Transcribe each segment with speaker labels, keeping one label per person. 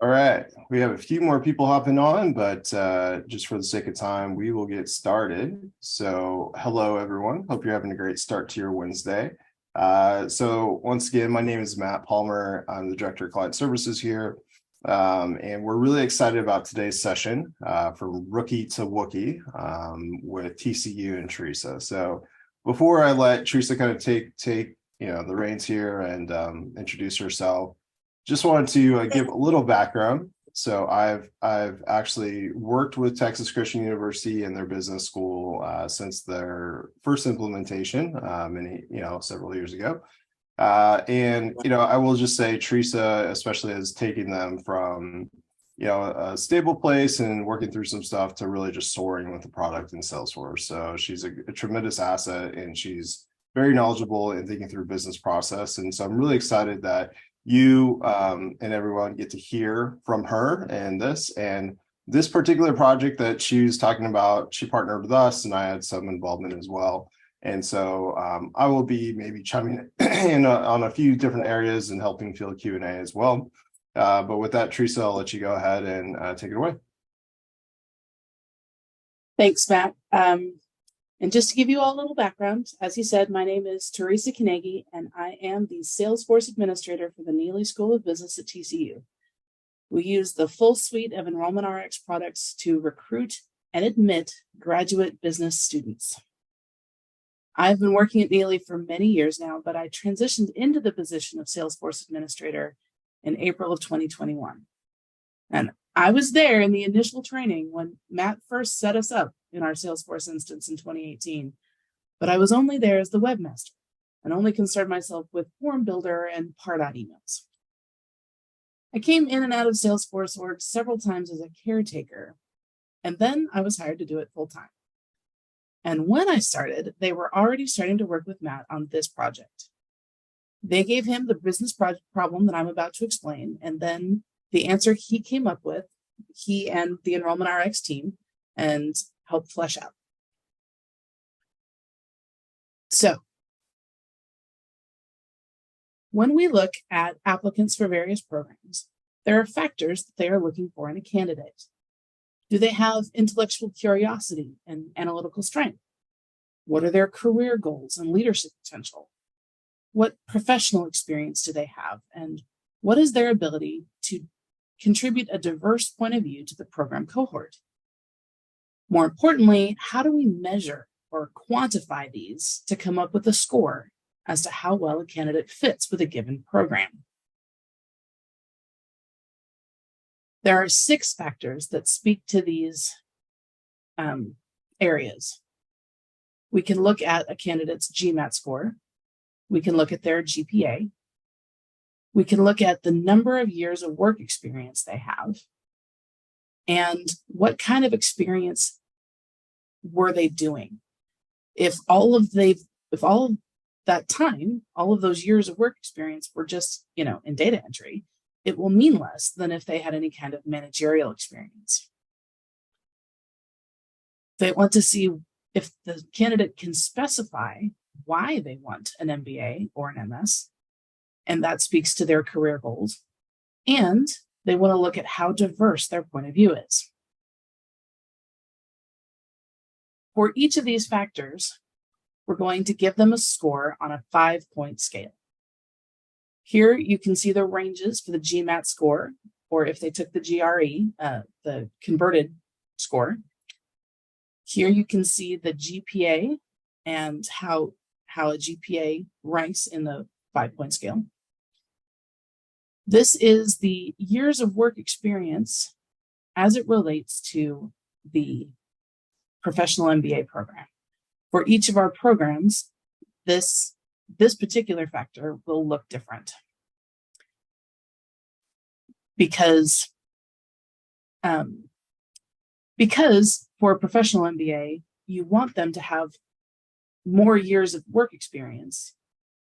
Speaker 1: All right, we have a few more people hopping on, but just for the sake of time, we will get started. So hello, everyone. Hope you're having a great start to your Wednesday. So once again, my name is Matt Palmer. I'm the Director of Client Services here. And we're really excited about today's session from Rookie to Wookie with TCU and Teresa. So before I let Teresa kind of take the reins here and introduce herself, just wanted to give a little background. So I've actually worked with Texas Christian University and their business school since their first implementation several years ago. And I will just say Teresa especially has taken them from a stable place and working through some stuff to really just soaring with the product in Salesforce. So she's a tremendous asset, and she's very knowledgeable in thinking through business process. And so I'm really excited that you and everyone get to hear from her and this particular project that she was talking about. She partnered with us, and I had some involvement as well. And so I will be maybe chiming in on a few different areas and helping field Q&A as well. But with that, Teresa, I'll let you go ahead and take it away.
Speaker 2: Thanks, Matt. And just to give you all a little background, as he said, my name is Teresa Kanegi, and I am the Salesforce Administrator for the Neeley School of Business at TCU. We use the full suite of Enrollment RX products to recruit and admit graduate business students. I've been working at Neeley for many years now, but I transitioned into the position of Salesforce Administrator in April of 2021. And I was there in the initial training when Matt first set us up in our Salesforce instance in 2018, but I was only there as the webmaster and only concerned myself with form builder and part-out emails. I came in and out of Salesforce org several times as a caretaker, and then I was hired to do it full-time. And when I started, they were already starting to work with Matt on this project. They gave him the business problem that I'm about to explain, and then the answer he came up with, he and the Enrollment RX team, and helped flesh out. So when we look at applicants for various programs, there are factors that they are looking for in a candidate. Do they have intellectual curiosity and analytical strength? What are their career goals and leadership potential? What professional experience do they have? And what is their ability to contribute a diverse point of view to the program cohort? More importantly, how do we measure or quantify these to come up with a score as to how well a candidate fits with a given program? There are 6 factors that speak to these areas. We can look at a candidate's GMAT score. We can look at their GPA. We can look at the number of years of work experience they have and what kind of experience were they doing. If all of that time, all of those years of work experience were just, in data entry, it will mean less than if they had any kind of managerial experience. They want to see if the candidate can specify why they want an MBA or an MS, and that speaks to their career goals. And they want to look at how diverse their point of view is. For each of these factors, we're going to give them a score on a 5-point scale. Here you can see the ranges for the GMAT score, or if they took the GRE, the converted score. Here you can see the GPA and how a GPA ranks in the 5-point scale. This is the years of work experience as it relates to the professional MBA program. For each of our programs, this particular factor will look different because for a professional MBA, you want them to have more years of work experience,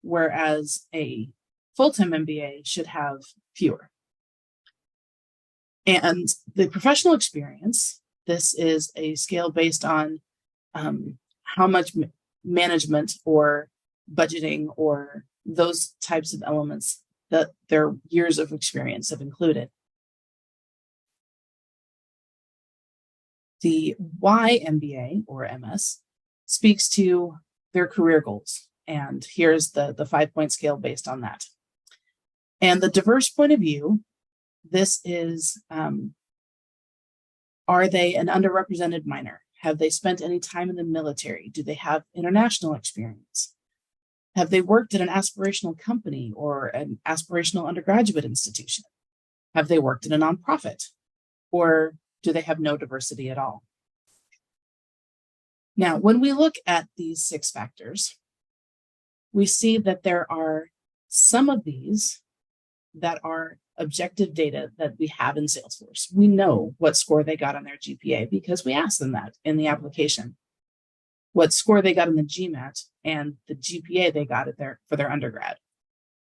Speaker 2: whereas a full-time MBA should have fewer. And the professional experience, this is a scale based on how much management or budgeting or those types of elements that their years of experience have included. The Y MBA or MS speaks to their career goals. And here's the 5-point scale based on that. And the diverse point of view, this is, are they an underrepresented minor? Have they spent any time in the military? Do they have international experience? Have they worked at an aspirational company or an aspirational undergraduate institution? Have they worked in a nonprofit? Or do they have no diversity at all? Now, when we look at these 6 factors, we see that there are some of these that are objective data that we have in Salesforce. We know what score they got on their GPA because we asked them that in the application. What score they got in the GMAT and the GPA they got for their undergrad.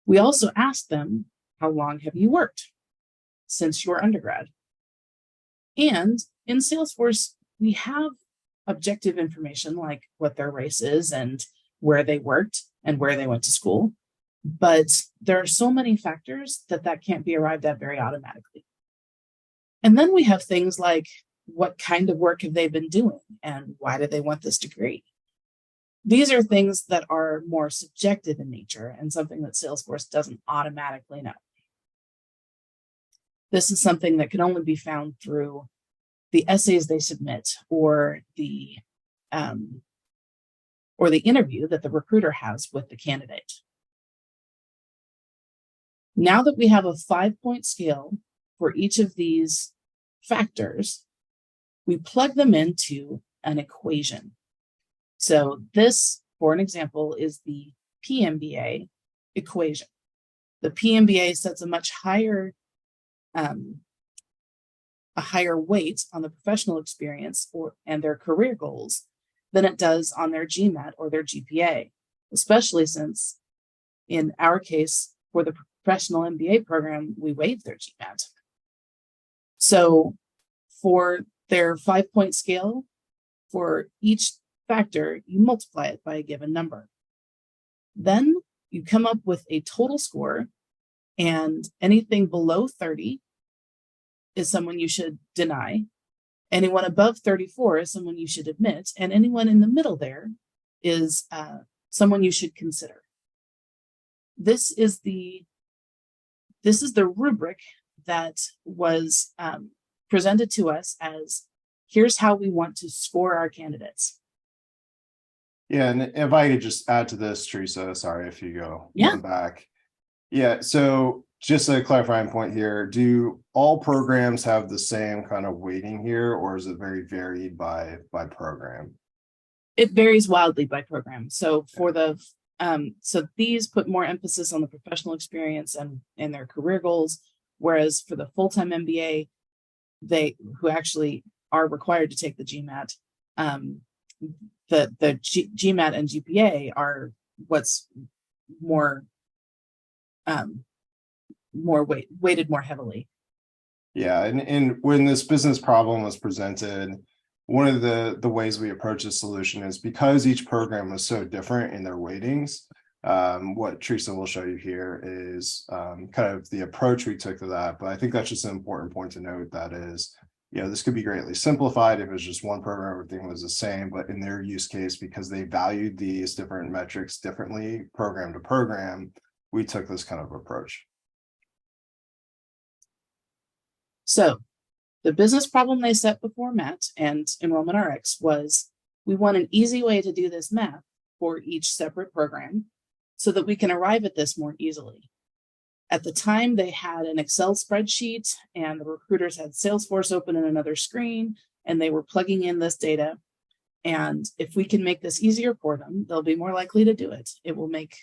Speaker 2: We also asked them, how long have you worked since your undergrad? And in Salesforce, we have objective information like what their race is and where they worked and where they went to school. But there are so many factors that can't be arrived at very automatically. And then we have things like what kind of work have they been doing and why do they want this degree? These are things that are more subjective in nature and something that Salesforce doesn't automatically know. This is something that can only be found through the essays they submit or the interview that the recruiter has with the candidate. Now that we have a 5-point scale for each of these factors, we plug them into an equation. So this, for an example, is the PMBA equation. The PMBA sets a much higher weight on the professional experience and their career goals than it does on their GMAT or their GPA, especially since in our case, for the professional MBA program, we waived their GMAT. So for their 5-point scale, for each factor, you multiply it by a given number. Then you come up with a total score, and anything below 30 is someone you should deny. Anyone above 34 is someone you should admit, and anyone in the middle there is someone you should consider. This is the rubric that was presented to us as, here's how we want to score our candidates.
Speaker 1: Yeah, and if I could just add to this, Teresa, sorry if you go
Speaker 2: one
Speaker 1: back. Yeah, so just a clarifying point here, do all programs have the same kind of weighting here, or is it very varied by program?
Speaker 2: It varies wildly by program. So for so these put more emphasis on the professional experience and their career goals, whereas for the full-time MBA, who actually are required to take the GMAT, the GMAT and GPA are what's more weighted more heavily.
Speaker 1: Yeah, and when this business problem was presented, one of the ways we approach the solution is because each program was so different in their weightings. What Teresa will show you here is kind of the approach we took to that. But I think that's just an important point to note, that is, this could be greatly simplified if it was just one program, everything was the same. But in their use case, because they valued these different metrics differently, program to program, we took this kind of approach.
Speaker 2: So the business problem they set before Matt and Enrollment RX was, we want an easy way to do this math for each separate program so that we can arrive at this more easily. At the time, they had an Excel spreadsheet and the recruiters had Salesforce open in another screen, and they were plugging in this data. And if we can make this easier for them, they'll be more likely to do it. It will make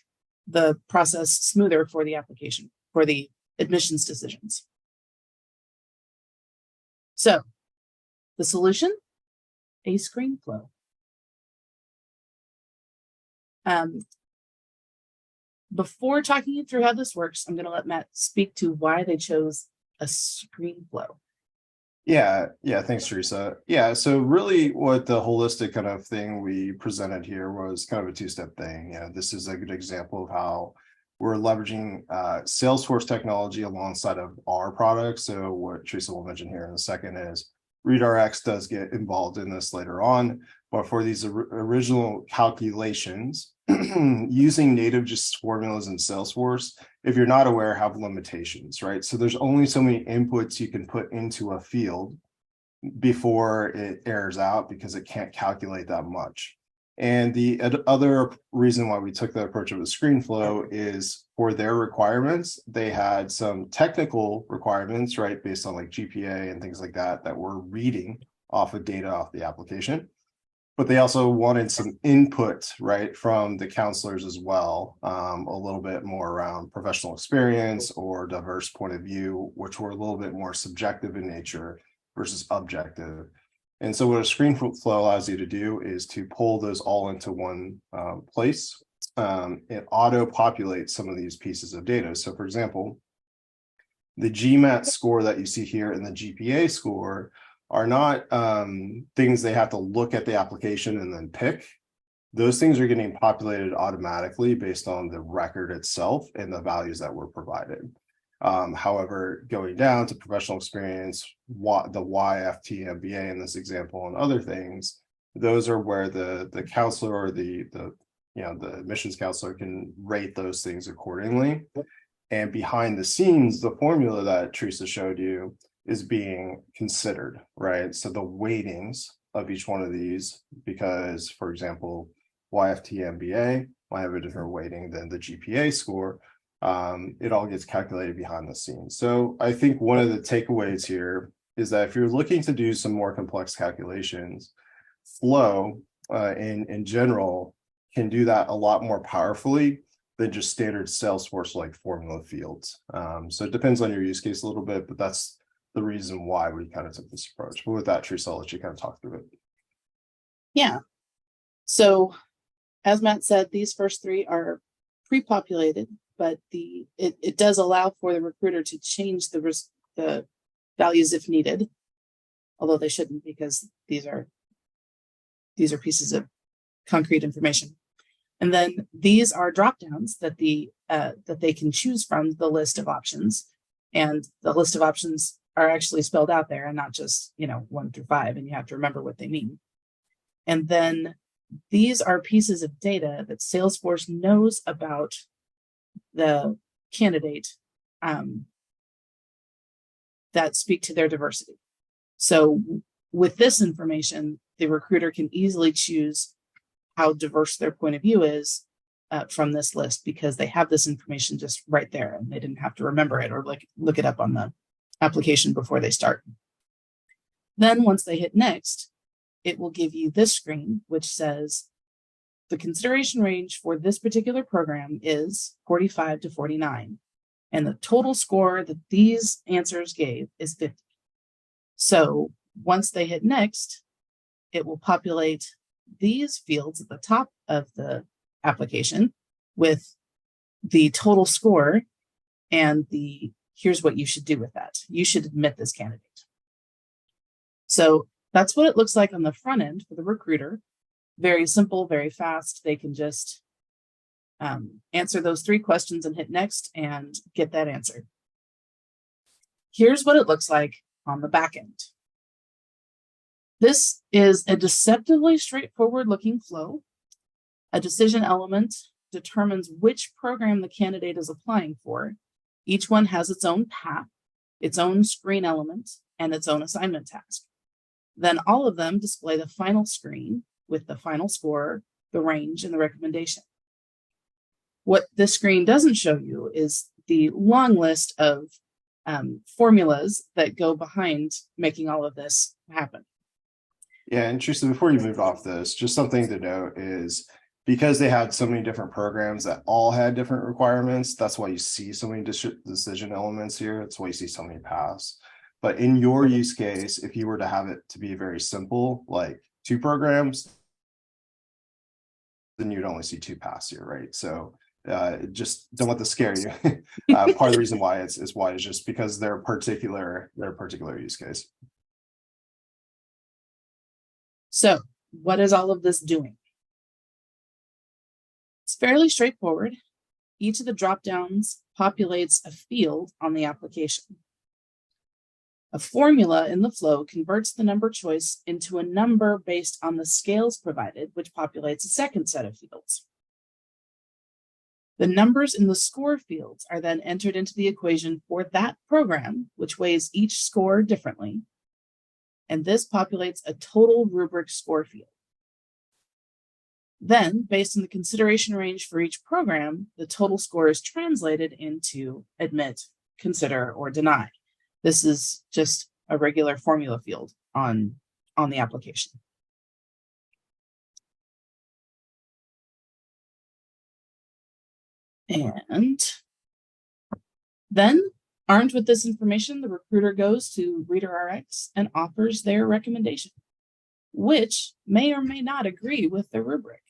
Speaker 2: the process smoother for the application, for the admissions decisions. So the solution, a screenflow. Before talking you through how this works, I'm going to let Matt speak to why they chose a screenflow.
Speaker 1: Yeah, thanks, Teresa. Yeah, so really what the holistic kind of thing we presented here was kind of a two-step thing. This is a good example of how we're leveraging Salesforce technology alongside of our products. So what Teresa will mention here in a second is ReadRx does get involved in this later on, but for these original calculations, using native just formulas in Salesforce, if you're not aware, have limitations, right? So there's only so many inputs you can put into a field before it errors out because it can't calculate that much. And the other reason why we took the approach of a screen flow is for their requirements, they had some technical requirements, right, based on like GPA and things like that, that were reading off of data off the application. But they also wanted some input, right, from the counselors as well, a little bit more around professional experience or diverse point of view, which were a little bit more subjective in nature versus objective. And so what a screen flow allows you to do is to pull those all into one place. It auto-populates some of these pieces of data. So for example, the GMAT score that you see here and the GPA score are not things they have to look at the application and then pick. Those things are getting populated automatically based on the record itself and the values that were provided. However, going down to professional experience, the YFT MBA in this example and other things, those are where the counselor or the admissions counselor can rate those things accordingly. And behind the scenes, the formula that Teresa showed you is being considered, right? So the weightings of each one of these, because for example, YFT MBA might have a different weighting than the GPA score. It all gets calculated behind the scenes. So I think one of the takeaways here is that if you're looking to do some more complex calculations, Flow in general can do that a lot more powerfully than just standard Salesforce like formula fields. So it depends on your use case a little bit, but that's the reason why we kind of took this approach. But with that, Teresa, I'll let you kind of talk through it.
Speaker 2: Yeah. So as Matt said, these first three are pre-populated, but it does allow for the recruiter to change the values if needed, although they shouldn't, because these are pieces of concrete information. And then these are drop downs that they can choose from the list of options, and the list of options are actually spelled out there and not just 1 through 5, and you have to remember what they mean. And then these are pieces of data that Salesforce knows about the candidate that speak to their diversity. So with this information, the recruiter can easily choose how diverse their point of view is from this list, because they have this information just right there and they didn't have to remember it or look it up on the application before they start. Then once they hit next, it will give you this screen, which says the consideration range for this particular program is 45 to 49. And the total score that these answers gave is 50. So once they hit next, it will populate these fields at the top of the application with the total score and here's what you should do with that. You should admit this candidate. So that's what it looks like on the front end for the recruiter. Very simple, very fast. They can just answer those 3 questions and hit next and get that answer. Here's what it looks like on the back end. This is a deceptively straightforward looking flow. A decision element determines which program the candidate is applying for. Each one has its own path, its own screen element, and its own assignment task. Then all of them display the final screen with the final score, the range, and the recommendation. What this screen doesn't show you is the long list of formulas that go behind making all of this happen.
Speaker 1: Yeah, and Teresa, before you move off this, just something to note is because they had so many different programs that all had different requirements, that's why you see so many decision elements here. That's why you see so many paths. But in your use case, if you were to have it to be very simple, like 2 programs, then you'd only see 2 paths here, right? So just don't let this scare you. Part of the reason why is just because their particular use case.
Speaker 2: So what is all of this doing? It's fairly straightforward. Each of the drop downs populates a field on the application. A formula in the flow converts the number choice into a number based on the scales provided, which populates a second set of fields. The numbers in the score fields are then entered into the equation for that program, which weighs each score differently. And this populates a total rubric score field. Then, based on the consideration range for each program, the total score is translated into admit, consider, or deny. This is just a regular formula field on the application. And then, armed with this information, the recruiter goes to ReaderRx and offers their recommendation, which may or may not agree with their rubric.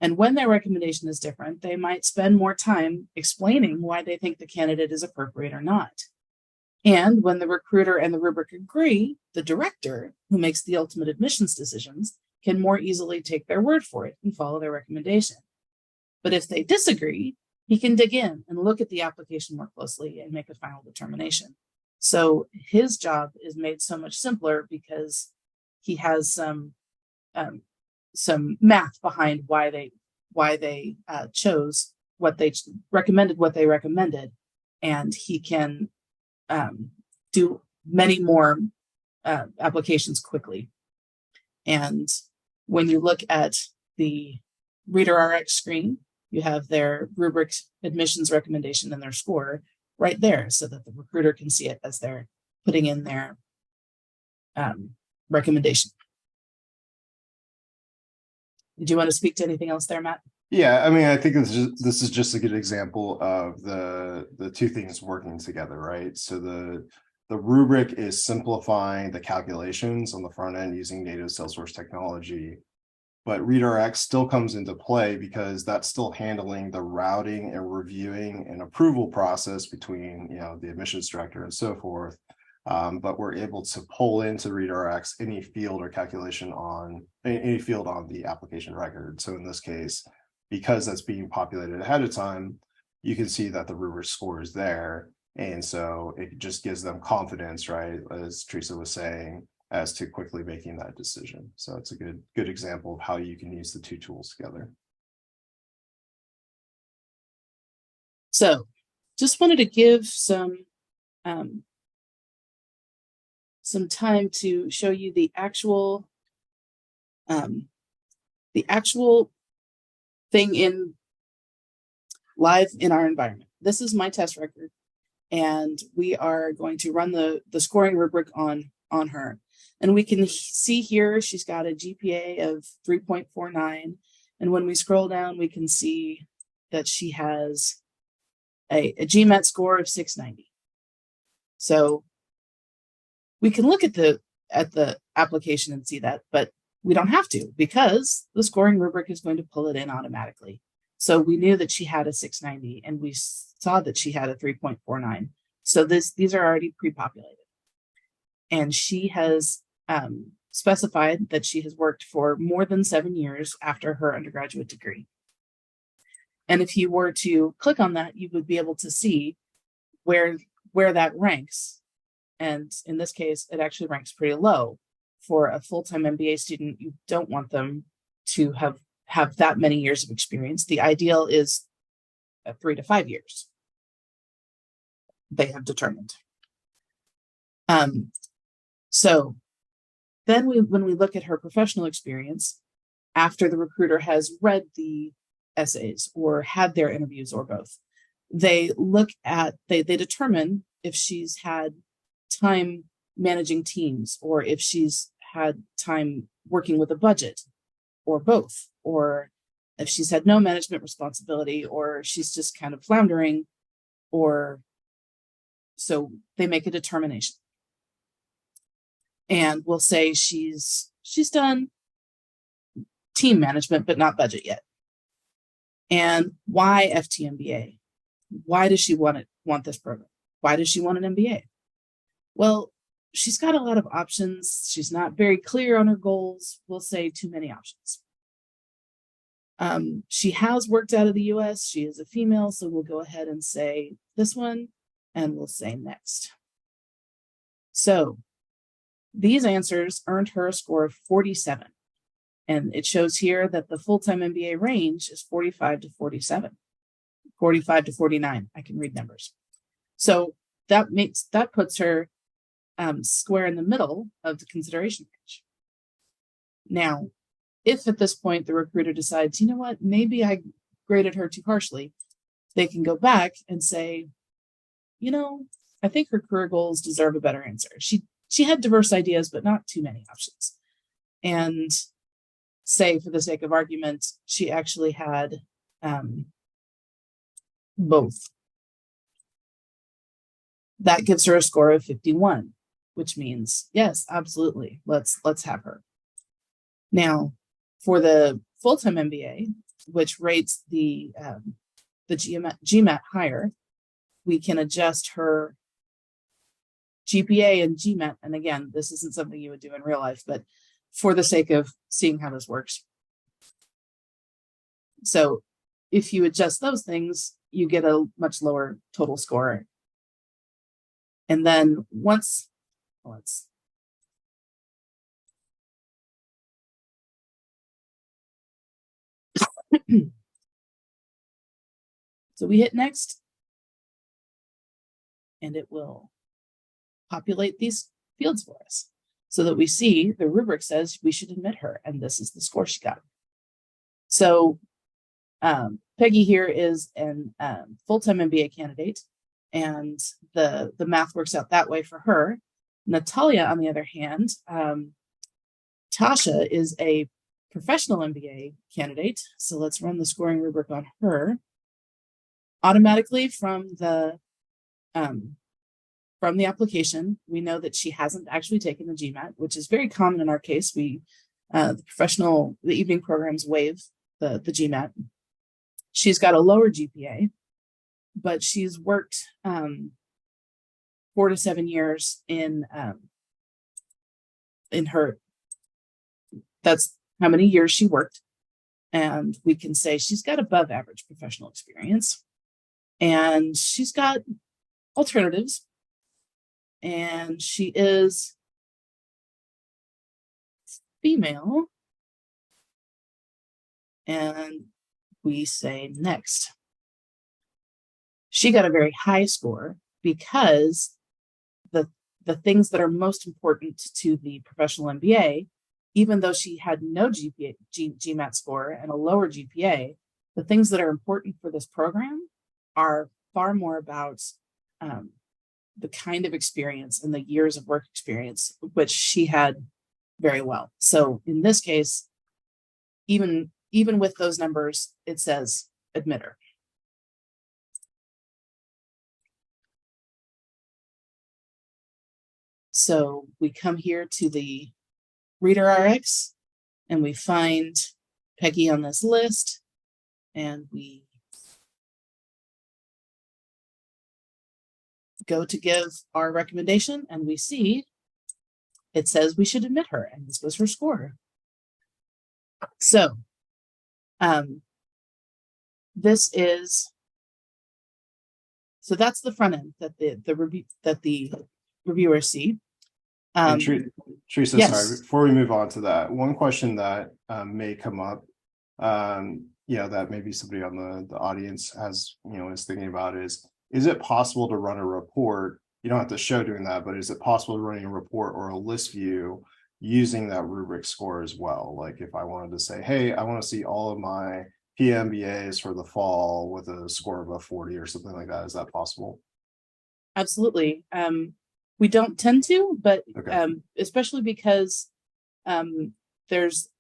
Speaker 2: And when their recommendation is different, they might spend more time explaining why they think the candidate is appropriate or not. And when the recruiter and the rubric agree, the director, who makes the ultimate admissions decisions, can more easily take their word for it and follow their recommendation. But if they disagree, he can dig in and look at the application more closely and make a final determination. So his job is made so much simpler because he has some math behind why they chose what they recommended, and he can do many more applications quickly. And when you look at the ReaderRx screen, you have their rubric admissions recommendation and their score right there so that the recruiter can see it as they're putting in their recommendation. Did you want to speak to anything else there, Matt?
Speaker 1: Yeah, I mean, I think this is just a good example of the two things working together, right? So the rubric is simplifying the calculations on the front end using native Salesforce technology, but ReaderX still comes into play because that's still handling the routing and reviewing and approval process between, the admissions director and so forth. But we're able to pull into ReaderX any field or calculation on any field on the application record. So in this case, because that's being populated ahead of time, you can see that the rubric score is there. And so it just gives them confidence, right? As Teresa was saying, as to quickly making that decision. So it's a good example of how you can use the two tools together.
Speaker 2: So just wanted to give some time to show you the actual thing in live in our environment. This is my test record, and we are going to run the scoring rubric on her. And we can see here she's got a GPA of 3.49. And when we scroll down, we can see that she has a GMAT score of 690. So we can look at the application and see that, but we don't have to because the scoring rubric is going to pull it in automatically. So we knew that she had a 690 and we saw that she had a 3.49. So these are already pre-populated. And she has specified that she has worked for more than 7 years after her undergraduate degree. And if you were to click on that, you would be able to see where that ranks. And in this case, it actually ranks pretty low. For a full-time MBA student, you don't want them to have that many years of experience. The ideal is 3 to 5 years, they have determined. So then when we look at her professional experience, after the recruiter has read the essays or had their interviews or both, they determine if she's had time managing teams or if she's had time working with a budget or both, or if she's had no management responsibility or she's just kind of floundering, or so they make a determination. And we'll say she's done team management, but not budget yet. And why FTMBA? Why does she want this program? Why does she want an MBA? Well, she's got a lot of options. She's not very clear on her goals. We'll say too many options. She has worked out of the US. She is a female, so we'll go ahead and say this one, and we'll say next. So these answers earned her a score of 47. And it shows here that the full-time MBA range is 45 to 47, 45 to 49. I can read numbers. So that puts her square in the middle of the consideration range. Now, if at this point the recruiter decides, you know what, maybe I graded her too harshly, they can go back and say, you know, I think her career goals deserve a better answer. She had diverse ideas, but not too many options. And say, for the sake of argument, she actually had both. That gives her a score of 51, which means, yes, absolutely, let's have her. Now, for the full-time MBA, which rates the GMAT higher, we can adjust her GPA and GMAT. And again, this isn't something you would do in real life, but for the sake of seeing how this works. So if you adjust those things, you get a much lower total score. And then once, so we hit next, and it will populate these fields for us so that we see the rubric says we should admit her, and this is the score she got. So Peggy here is an full-time MBA candidate, and the math works out that way for her. Natalia, on the other hand, Tasha is a professional MBA candidate. So let's run the scoring rubric on her. Automatically from the application, we know that she hasn't actually taken the GMAT, which is very common in our case. We the evening programs waive the GMAT. She's got a lower GPA, but she's worked 4 to 7 years in her. That's how many years she worked, and we can say she's got above average professional experience, and she's got alternatives, and she is female, and we say next. She got a very high score because the things that are most important to the professional MBA, even though she had no GMAT score and a lower GPA, the things that are important for this program are far more about the kind of experience and the years of work experience, which she had very well. So in this case, even with those numbers, it says admit her. So we come here to the Reader RX, and we find Peggy on this list, and we go to give our recommendation, and we see it says we should admit her, and this was her score. So that's the front end that the reviewers see.
Speaker 1: Teresa,
Speaker 2: yes.
Speaker 1: Sorry, before we move on to that, one question that may come up, that maybe somebody on the audience has, is thinking about is it possible to run a report? You don't have to show doing that, but is it possible to run a report or a list view using that rubric score as well? Like if I wanted to say, hey, I want to see all of my PMBAs for the fall with a score of a 40 or something like that. Is that possible?
Speaker 2: Absolutely. We don't tend to, but
Speaker 1: okay.
Speaker 2: Especially because there's,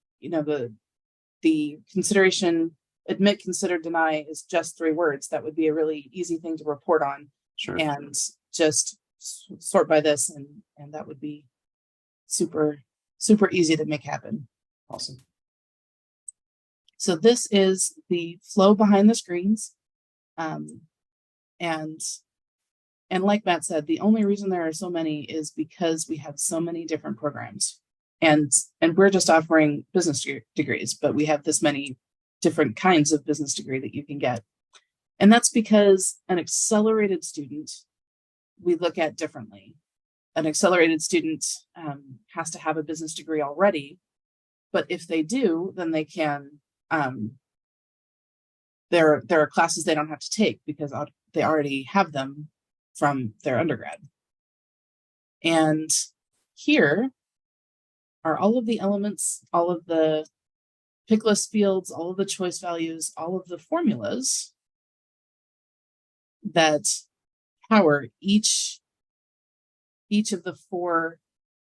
Speaker 2: the consideration, admit, consider, deny is just 3 words. That would be a really easy thing to report on.
Speaker 1: Sure.
Speaker 2: And just sort by this, and that would be super, super easy to make happen.
Speaker 1: Awesome.
Speaker 2: So this is the flow behind the screens. And like Matt said, the only reason there are so many is because we have so many different programs, and we're just offering business degrees, but we have this many different kinds of business degree that you can get. And that's because an accelerated student we look at differently an accelerated student has to have a business degree already, but if they do, then they can, there are classes they don't have to take because they already have them from their undergrad. And here are all of the elements, all of the pick list fields, all of the choice values, all of the formulas that power each of the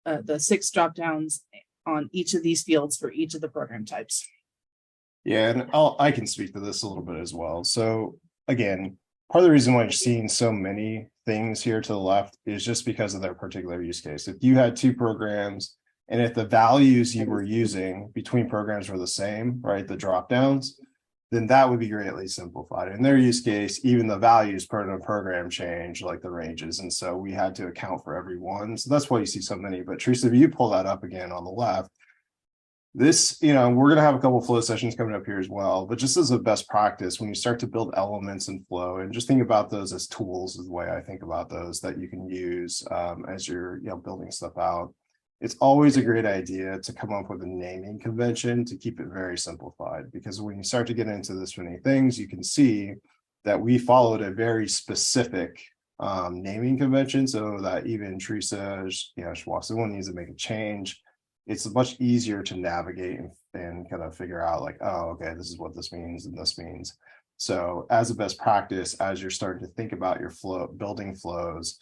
Speaker 2: the 6 drop downs on each of these fields for each of the program types.
Speaker 1: Yeah, and I can speak to this a little bit as well. So again, part of the reason why you're seeing so many things here to the left is just because of their particular use case. If you had 2 programs and if the values you were using between programs were the same, right, the drop downs, then that would be greatly simplified. In their use case, even the values per the program change, like the ranges. And so we had to account for every one. So that's why you see so many. But Teresa, if you pull that up again on the left, this, we're going to have a couple of flow sessions coming up here as well, but just as a best practice, when you start to build elements in flow, and just think about those as tools is the way I think about those that you can use as you're building stuff out. It's always a great idea to come up with a naming convention to keep it very simplified, because when you start to get into this many things, you can see that we followed a very specific naming convention, so that even Teresa, she walks in, one needs to make a change. It's much easier to navigate and kind of figure out like, oh, okay, this is what this means and this means. So as a best practice, as you're starting to think about your flow, building flows,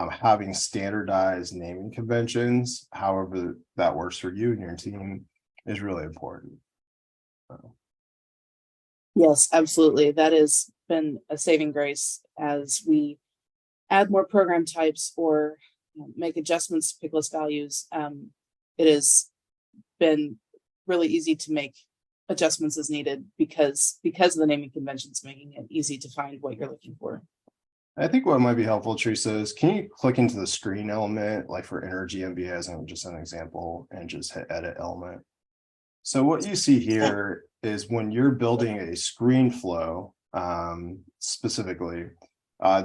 Speaker 1: having standardized naming conventions, however that works for you and your team, is really important.
Speaker 2: Yes, absolutely. That has been a saving grace as we add more program types or make adjustments to pick list values. It has been really easy to make adjustments as needed because of the naming conventions, making it easy to find what you're looking for.
Speaker 1: I think what might be helpful, Teresa, is can you click into the screen element, like for Energy MBA as just an example, and just hit edit element. So what you see here is when you're building a screen flow, specifically,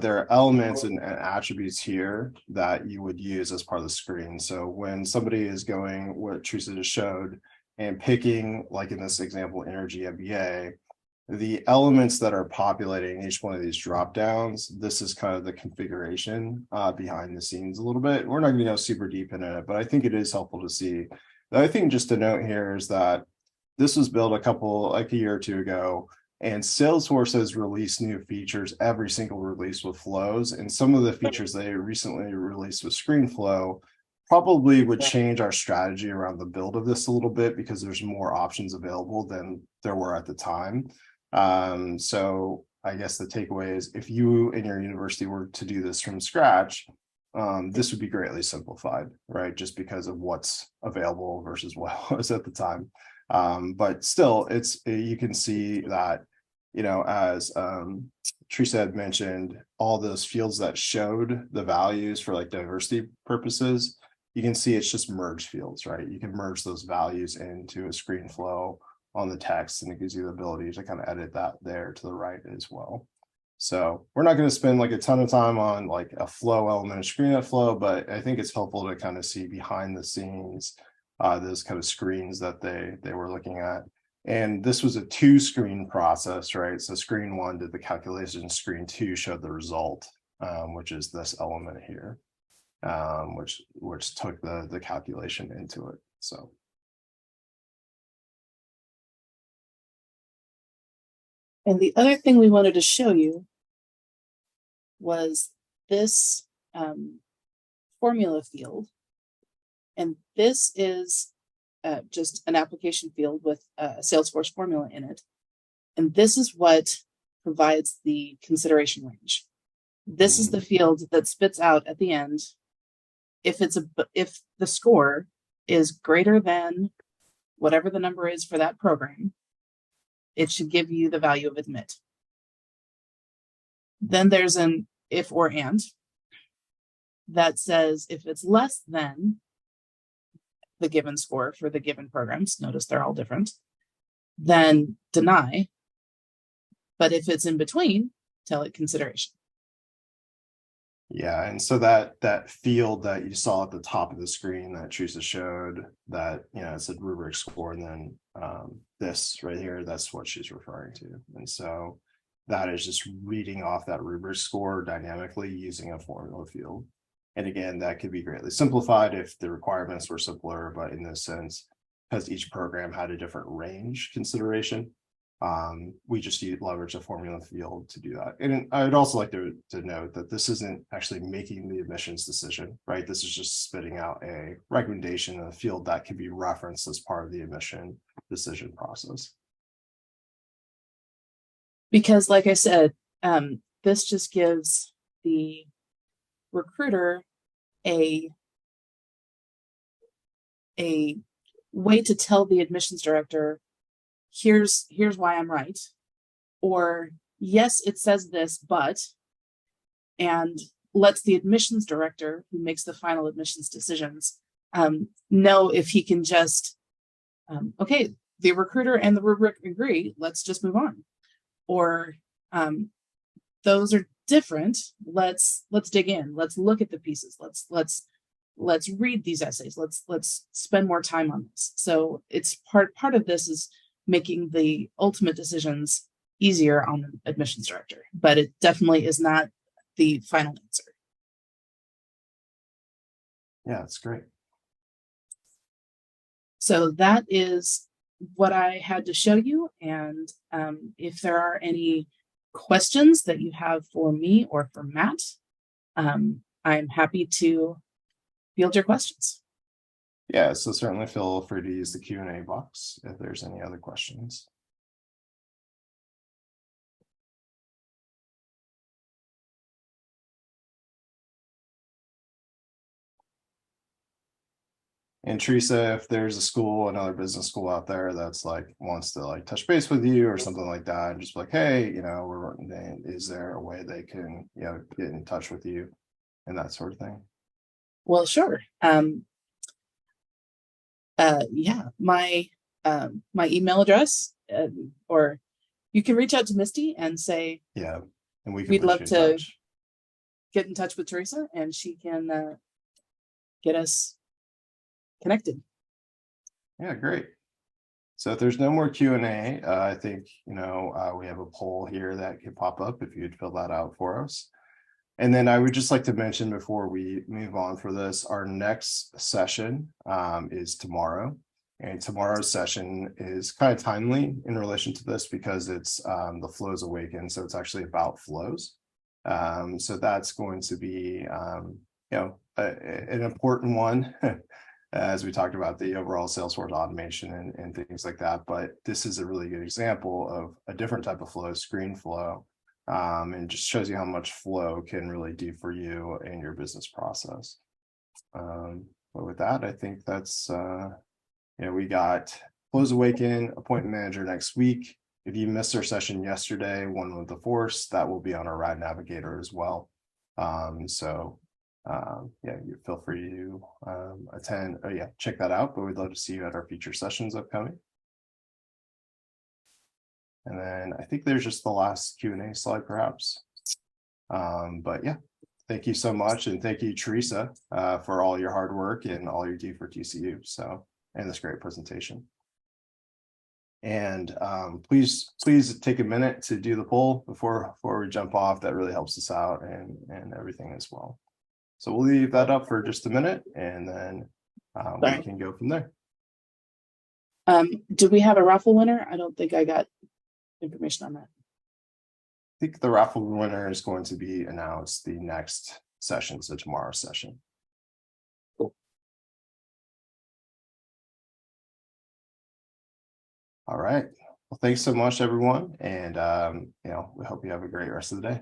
Speaker 1: there are elements and attributes here that you would use as part of the screen. So when somebody is going, what Teresa just showed, and picking, like in this example, Energy MBA, the elements that are populating each one of these drop downs, this is kind of the configuration behind the scenes a little bit. We're not going to go super deep into it, but I think it is helpful to see. The other thing just to note here is that this was built a year or two ago, and Salesforce has released new features every single release with flows, and some of the features they recently released with ScreenFlow probably would change our strategy around the build of this a little bit, because there's more options available than there were at the time. So I guess the takeaway is, if you and your university were to do this from scratch, this would be greatly simplified, right? Just because of what's available versus what was at the time. But still, you can see that, as Teresa had mentioned, all those fields that showed the values for like diversity purposes, you can see it's just merge fields, right? You can merge those values into a screen flow on the text, and it gives you the ability to kind of edit that there to the right as well. So we're not going to spend like a ton of time on like a flow element, a screen flow, but I think it's helpful to kind of see behind the scenes those kind of screens that they were looking at. And this was a 2-screen process, right? So screen 1 did the calculation, screen 2 showed the result, which is this element here, which took the calculation into it. So.
Speaker 2: And the other thing we wanted to show you was this formula field. And this is just an application field with a Salesforce formula in it. And this is what provides the consideration range. This is the field that spits out at the end. If the score is greater than whatever the number is for that program, it should give you the value of admit. Then there's an if or and that says if it's less than the given score for the given programs, notice they're all different, then deny. But if it's in between, tell it consideration.
Speaker 1: Yeah, and so that field that you saw at the top of the screen that Teresa showed, that it said rubric score, and then this right here, that's what she's referring to. And so that is just reading off that rubric score dynamically using a formula field. And again, that could be greatly simplified if the requirements were simpler, but in this sense, because each program had a different range consideration, we just leverage a formula field to do that. And I'd also like to note that this isn't actually making the admissions decision, right? This is just spitting out a recommendation in a field that can be referenced as part of the admission decision process.
Speaker 2: Because like I said, this just gives the recruiter a way to tell the admissions director, here's why I'm right, or yes, it says this, but, and lets the admissions director, who makes the final admissions decisions, know if he can just, okay, the recruiter and the rubric agree, let's just move on. Or those are different. Let's dig in. Let's look at the pieces. Let's read these essays. Let's spend more time on this. So it's part of this is making the ultimate decisions easier on the admissions director, but it definitely is not the final answer.
Speaker 1: Yeah, that's great.
Speaker 2: So that is what I had to show you. And if there are any questions that you have for me or for Matt, I'm happy to field your questions.
Speaker 1: Yeah, so certainly feel free to use the Q&A box if there's any other questions. And Teresa, if there's a school, another business school out there that's wants to touch base with you or something like that, and just hey, is there a way they can get in touch with you and that sort of thing?
Speaker 2: Well, sure. Yeah, my email address, or you can reach out to Misty and say,
Speaker 1: yeah, and
Speaker 2: we'd love to get in touch with Teresa, and she can get us connected.
Speaker 1: Yeah, great. So if there's no more Q&A, I think we have a poll here that can pop up if you'd fill that out for us. And then I would just like to mention before we move on for this, our next session is tomorrow. And tomorrow's session is kind of timely in relation to this because it's the Flows Awaken. So it's actually about flows. So that's going to be, an important one as we talked about the overall Salesforce automation and things like that. But this is a really good example of a different type of flow, screen flow. And just shows you how much flow can really do for you and your business process. But with that, I think that's, we got Close Awaken, Appointment Manager next week. If you missed our session yesterday, one with the Force, that will be on our Ride Navigator as well. You feel free to attend. Check that out. But we'd love to see you at our future sessions upcoming. And then I think there's just the last Q&A slide, perhaps. But yeah, thank you so much. And thank you, Teresa, for all your hard work and all you do for TCU. And this great presentation. And please take a minute to do the poll before we jump off. That really helps us out and everything as well. So we'll leave that up for just a minute, and then we can go from there.
Speaker 2: Do we have a raffle winner? I don't think I got information on that.
Speaker 1: I think the raffle winner is going to be announced the next session, so tomorrow's session.
Speaker 2: Cool.
Speaker 1: All right. Well, thanks so much, everyone. And we hope you have a great rest of the day.